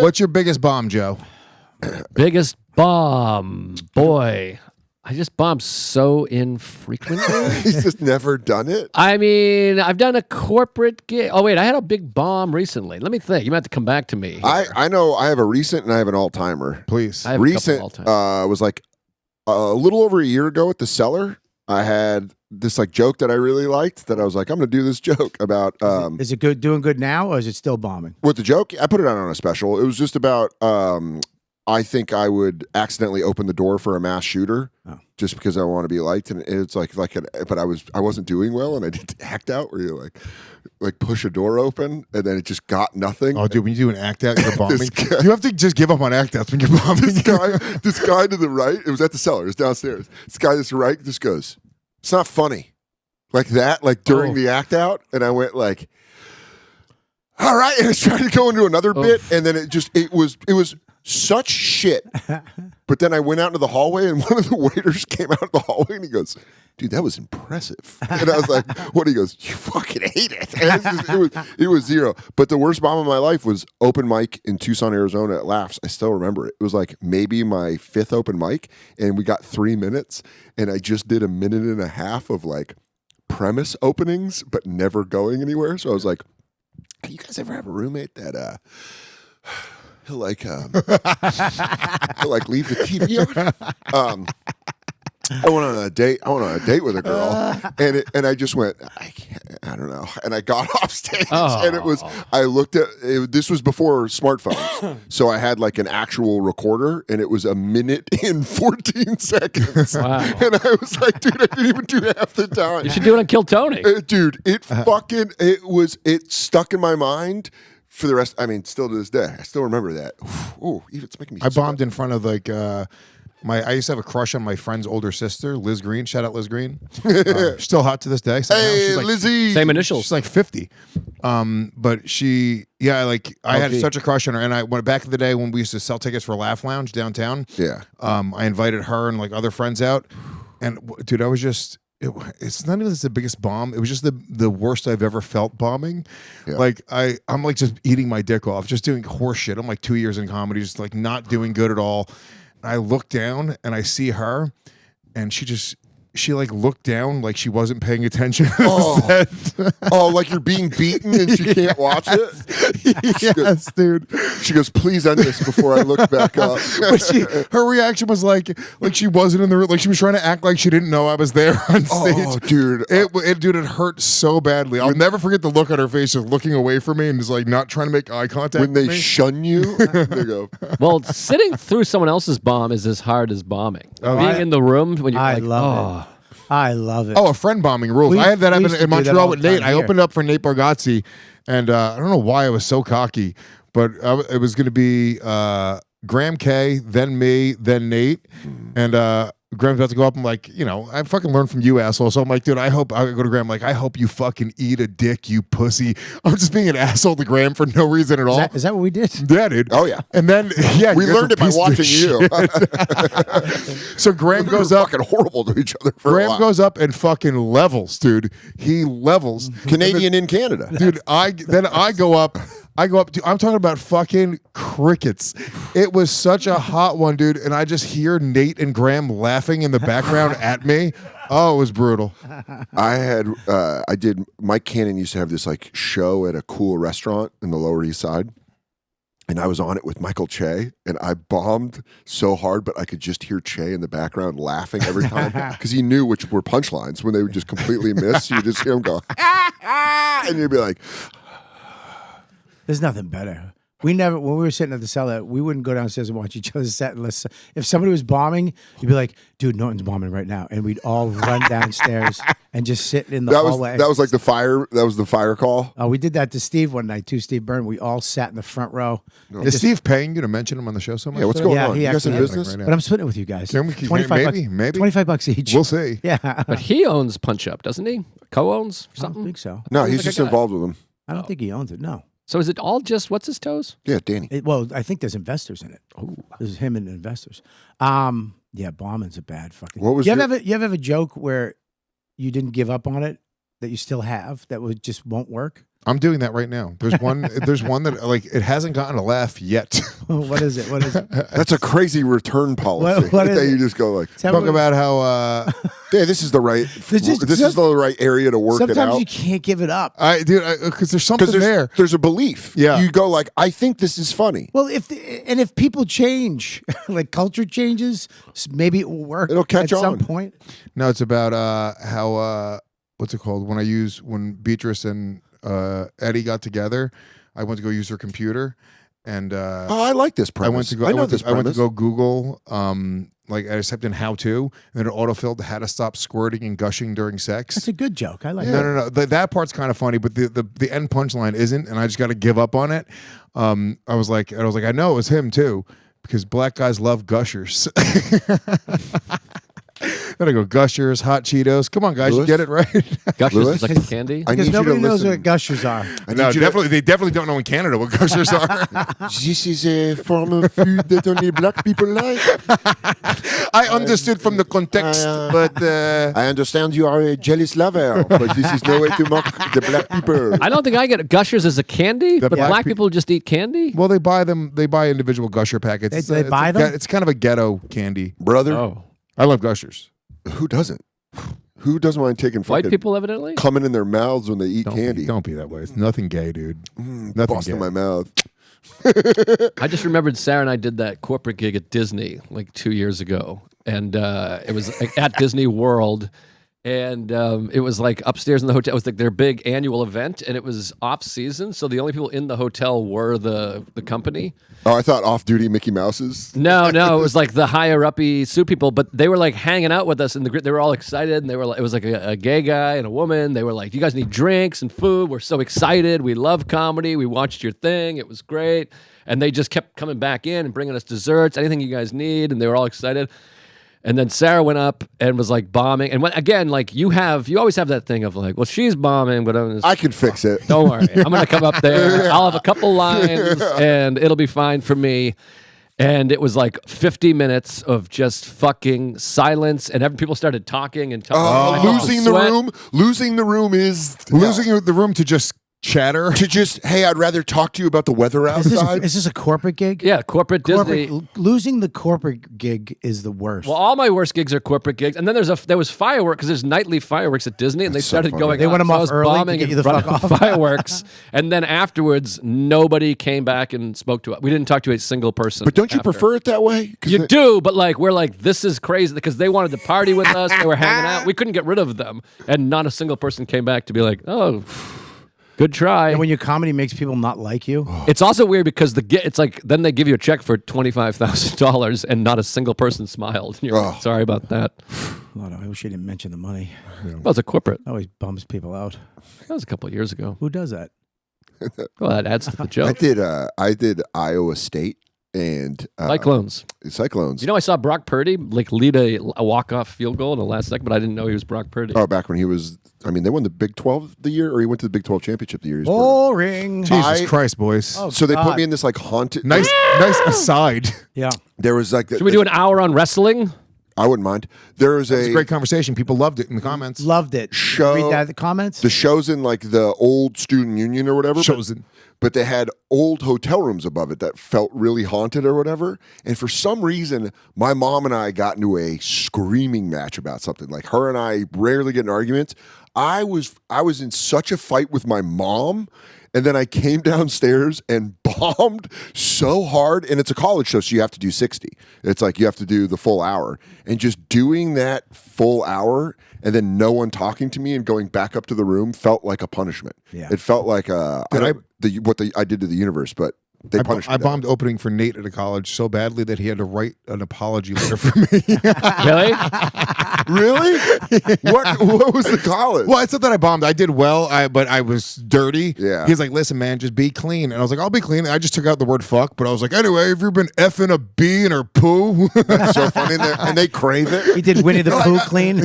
What's your biggest bomb, Joe? Biggest bomb, boy. I just bomb so infrequently. He's just never done it. I mean, I've done a corporate gig. Oh, wait, I had a big bomb recently. Let me think. You might have to come back to me. I know I have a recent and I have an all-timer. Please. I have Recent a couple all-time. was like a little over a year ago at the Cellar. I had this like joke that I really liked that I was like, I'm going to do this joke about. Is it good? Doing good now, or is it still bombing? With the joke, I put it out on a special. It was just about I think I would accidentally open the door for a mass shooter just because I want to be liked, and it's but I wasn't doing well, and I did the act out where you like push a door open, and then it just got nothing. Oh, dude, when you do an act out, you're bombing. You have to just give up on act outs when you're bombing. This guy to the right, it was at the Cellar, it was downstairs. This guy to the right just goes, "It's not funny," like that, like during the act out, and I went like, "All right," and I was trying to go into another bit, and then it was such shit. But then I went out into the hallway, and one of the waiters came out of the hallway, and he goes, "Dude, that was impressive." And I was like, "What?" He goes, "You fucking hate it." And it was zero. But the worst bomb of my life was open mic in Tucson, Arizona at Laughs. I still remember it. It was like maybe my 5th open mic, and we got 3 minutes, and I just did a minute and a half of like premise openings, but never going anywhere. So I was like, "You guys ever have a roommate that he'll like leave the TV on?" I went on a date with a girl, and I just went, I don't know, and I got off stage, and I looked at it, this was before smartphones, so I had like an actual recorder, and it was a minute and 14 seconds, Wow. and I was like, dude, I didn't even do half the time. You should do it on Kill Tony. Dude, it stuck in my mind for the rest. I mean, still to this day, I still remember that. Oh, it's making me. I bombed in front of like I used to have a crush on my friend's older sister, Liz Green. Shout out Liz Green. Still hot to this day. Somehow. Hey, she's like, Lizzie. Same initials. She's like 50. But I had such a crush on her. And I went back in the day when we used to sell tickets for Laugh Lounge downtown. Yeah. I invited her and like other friends out. And dude, I was just, it's not even the biggest bomb. It was just the worst I've ever felt bombing. Yeah. Like I'm like just eating my dick off, just doing horse shit. I'm like 2 years in comedy, just like not doing good at all. I look down and I see her, and she like looked down like she wasn't paying attention. Like you're being beaten and she can't watch it. Yes, dude. She goes, "Please end this before I look back up." But her reaction was like she wasn't in the room. Like she was trying to act like she didn't know I was there on stage. Oh, dude, it hurt so badly. I'll never forget the look on her face, just looking away from me and just like not trying to make eye contact. When they shun you, they go. Well, sitting through someone else's bomb is as hard as bombing. Being in the room when you're I love it. Oh, a friend bombing rules. I had that happen in Montreal with Nate. I opened up for Nate Bargatze, and I don't know why I was so cocky, but it was going to be Graham K, then me, then Nate, and Graham's about to go up. I'm like, I fucking learned from you, asshole. So I'm like, dude, I go to Graham, like, I hope you fucking eat a dick, you pussy. I'm just being an asshole to Graham for no reason at all. Is that what we did? Yeah, dude. Oh, yeah. And then, we learned it by watching you. So Graham goes up. Fucking horrible to each other for a Graham while. goes up and fucking levels, dude. He levels. Canadian in Canada. Dude, I go up. Dude, I'm talking about fucking crickets. It was such a hot one, dude. And I just hear Nate and Graham laughing in the background at me. Oh, it was brutal. I did. Mike Cannon used to have this like show at a cool restaurant in the Lower East Side. And I was on it with Michael Che, and I bombed so hard, but I could just hear Che in the background laughing every time because he knew which were punchlines. When they would just completely miss, you just hear him go, and you'd be like, There's nothing better. When we were sitting at the Cellar, we wouldn't go downstairs and watch each other's set unless if somebody was bombing, you'd be like, "Dude, Norton's bombing right now," and we'd all run downstairs and just sit in the hallway. That was like the fire. That was the fire call. We did that to Steve one night too. Steve Byrne. We all sat in the front row. Is Steve paying you to mention him on the show so much? Yeah, what's going on? You guys in business? But I'm splitting it with you guys. Can we, maybe $25 each. We'll see. Yeah, but he owns Punch Up, doesn't he? Co-owns I something? don't think so. No, he's just involved with them. I don't think he owns it. No. So is it all just what's his toes? Yeah, Danny. Well, I think there's investors in it. Oh, there's him and investors. Yeah, bombing's a bad fucking. What was you ever have a joke where you didn't give up on it that you still have that just won't work? I'm doing that right now. There's one. There's one that like it hasn't gotten a laugh yet. What is it? What is it? That's a crazy return policy. What is that it? you just go like, Tell Talk me- about how yeah, this is the right. This is the right area to work it Sometimes out. you can't give it up. because there's something there. There's a belief. Yeah. You go like, I think this is funny. Well, if people change, like culture changes, maybe it will work. It'll catch at some on. point. No, it's about how what's it called? When Beatrice and Eddie got together, I went to go use her computer, and Oh, I like this premise. I went to go. I know this I went to premise. go Google. Like I typed in how to, and then it autofilled how to stop squirting and gushing during sex. That's a good joke. I like No, that. no. That part's kind of funny, but the end punchline isn't, and I just got to give up on it. I was like, I know it was him too, because black guys love gushers. Then I go gushers, hot Cheetos. Come on, guys, Lewis? you get it right. Gushers Lewis? is like the candy. I Because need you nobody to knows listen. what gushers are. I No, need you to- they definitely don't know in Canada what gushers are. This is a form of food that only black people like. I understood from the context, but I understand you are a jealous lover, but this is no way to mock the black people. I don't think I get it. Gushers as a candy, The but black black pe- people just eat candy. well, they buy them. They buy individual gusher packets. They buy them? It's kind of a ghetto candy. Brother, Oh, I love gushers. who doesn't? Who doesn't want to take white fucking people evidently. coming in their mouths when they eat candy? Don't be that way. It's nothing gay, dude. Nothing Busting gay. my mouth. I just remembered Sarah and I did that corporate gig at Disney like 2 years ago, and it was like, at Disney World, and it was like upstairs in the hotel. It was like their big annual event, and it was off season, so the only people in the hotel were the company. Oh, I thought off-duty Mickey Mouses. No, it was like the higher uppy suit people, but they were like hanging out with us, and they were all excited, and they were like, it was like a gay guy and a woman. They were like, "You guys need drinks and food. We're so excited. We love comedy. We watched your thing. It was great." And they just kept coming back in and bringing us desserts, anything you guys need, and they were all excited. And then Sarah went up and was like bombing, and again, like you always have that thing of like, well, she's bombing, but I'm just, I can fix it. don't worry, I'm gonna come up there. I'll have a couple lines, and it'll be fine for me. And it was like 50 minutes of just fucking silence, and people started talking and talking. I felt Losing the sweat. room. Losing the room is Losing the room to just chatter. to just. Hey, I'd rather talk to you about the weather outside. Is this a corporate gig? Yeah, corporate Disney. Losing the corporate gig is the worst. Well, all my worst gigs are corporate gigs, and then there was fireworks because there's nightly fireworks at Disney, and they so started funny. going. They want on, them so I off was early to bombing get you and the running fuck off. fireworks, and then afterwards, nobody came back and spoke to us. We didn't talk to a single person. But don't you after. prefer it that way? 'Cause You do, but like we're like, this is crazy because they wanted to party with us. They were hanging out. We couldn't get rid of them, and not a single person came back to be like, "Oh, good try." and when your comedy makes people not like you, It's also weird because it's like then they give you a check for $25,000 and not a single person smiled. And you're like, sorry about that. Lord, I wish you didn't mention the money. Well, it's a corporate. Always bums people out. That was a couple of years ago. Who does that? Well, that adds to the joke. I did Iowa State and Cyclones. Cyclones. You know, I saw Brock Purdy like lead a walk-off field goal in the last second, but I didn't know he was Brock Purdy. Oh, back when he was. I mean, they won the Big 12 the year, or he went to the Big 12 championship the year. He was Boring. Jesus I- Christ, boys. Oh, so they put God. me in this like haunted. Nice aside. Yeah. There was like. Should we do an hour on wrestling? I wouldn't mind. There was It's a a great conversation. People loved it in the comments. Loved it. Show- Read that in the comments. the shows in like the old student union or whatever. Chosen. But they had old hotel rooms above it that felt really haunted or whatever. And for some reason, my mom and I got into a screaming match about something. Like her and I rarely get in arguments. I was in such a fight with my mom, and then I came downstairs and bombed so hard. And it's a college show, so you have to do 60. It's like you have to do the full hour. And just doing that full hour and then no one talking to me and going back up to the room felt like a punishment. Yeah. It felt like what I did to the universe, but they punished me. I bombed opening for Nate at a college so badly that he had to write an apology letter for me. Really? Really? What was the college? Well, it's not that I bombed. I did well, but I was dirty. Yeah. He's like, listen, man, just be clean. And I was like, I'll be clean. And I just took out the word fuck, but I was like, anyway, have you been effing a bee in her poo? That's so funny. And they crave it. He did Winnie the Pooh clean.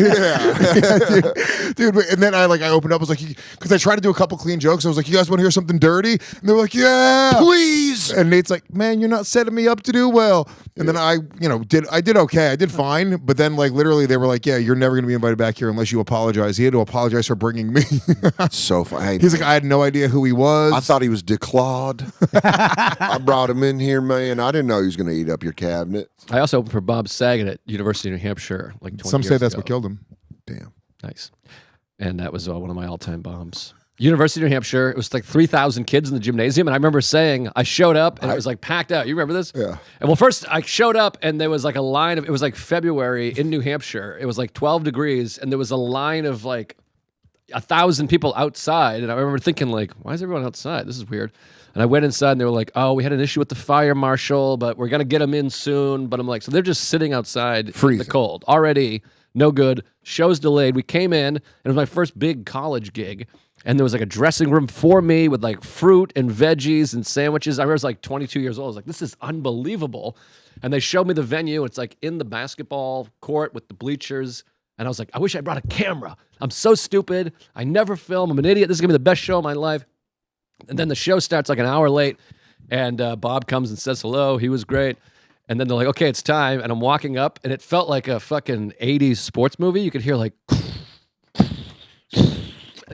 Dude, and then I opened up, I was like, because I tried to do a couple clean jokes. I was like, you guys want to hear something dirty? And they were like, yeah. Please. please. And Nate's like, man, you're not setting me up to do well. And then I did okay. I did fine. But then like literally they were like, yeah, you're never going to be invited back here unless you apologize. He had to apologize for bringing me. So funny. He's like, I had no idea who he was. I thought he was declawed. I brought him in here, man. I didn't know he was going to eat up your cabinet. I also opened for Bob Saget at University of New Hampshire like 20 Some years say that's ago. what killed him. Damn. Nice. And that was one of my all-time bombs. University of New Hampshire, it was like 3,000 kids in the gymnasium, and I remember saying, I showed up, and it was like packed out. You remember this? Yeah. And well, first, I showed up, and there was like a line of, it was like February in New Hampshire. It was like 12 degrees, and there was a line of like 1,000 people outside, and I remember thinking like, why is everyone outside? This is weird. And I went inside, and they were like, oh, we had an issue with the fire marshal, but we're going to get them in soon. But I'm like, so they're just sitting outside in the cold. Already, no good. Show's delayed. We came in, and it was my first big college gig. And there was like a dressing room for me with like fruit and veggies and sandwiches. I remember I was like 22 years old. I was like, this is unbelievable. And they showed me the venue. It's like in the basketball court with the bleachers. And I was like, I wish I brought a camera. I'm so stupid. I never film. I'm an idiot. This is going to be the best show of my life. And then the show starts like an hour late. And Bob comes and says hello. He was great. And then they're like, okay, it's time. And I'm walking up. And it felt like a fucking 80s sports movie. You could hear like...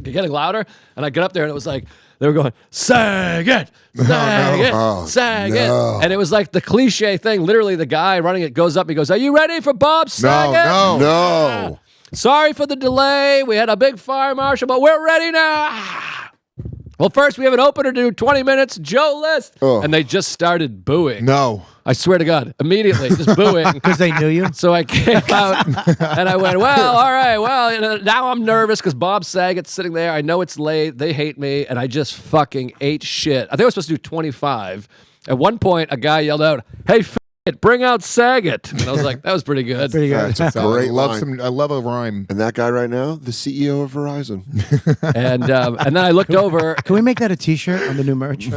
getting louder, and I got up there, and it was like they were going, Saget, Saget, Saget, and it was like the cliche thing. Literally, the guy running it goes up, he goes, "Are you ready for Bob Saget?" No. Sorry for the delay. We had a big fire marshal, but we're ready now. Well, first we have an opener to do 20 minutes, Joe List, and they just started booing. No. I swear to God, immediately, just booing. Because they knew you? So I came out and I went, well, all right, well, you know, now I'm nervous because Bob Saget's sitting there. I know it's late. They hate me. And I just fucking ate shit. I think I was supposed to do 25. At one point, a guy yelled out, hey, bring out Saget. And I was like, that was pretty good. Pretty good. That's a great I love a rhyme. And that guy right now, the CEO of Verizon. And then I looked over. Can we make that a T-shirt on the new merch?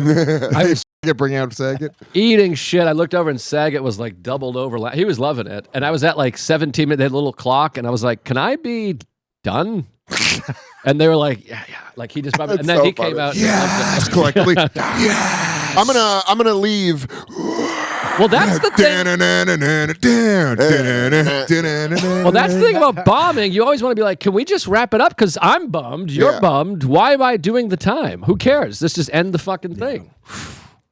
Bring out Saget. Eating shit. I looked over and Saget was like doubled over. He was loving it. And I was at like 17 minutes. They had a little clock. And I was like, can I be done? And they were like, yeah. Like he just, and then so he funny. came out. Yes, collectively. Yeah. I'm gonna leave. Well, that's the thing. Well, that's the thing about bombing. You always want to be like, can we just wrap it up? Because I'm bummed. You're bummed. Why am I doing the time? Who cares? Let's just end the fucking thing.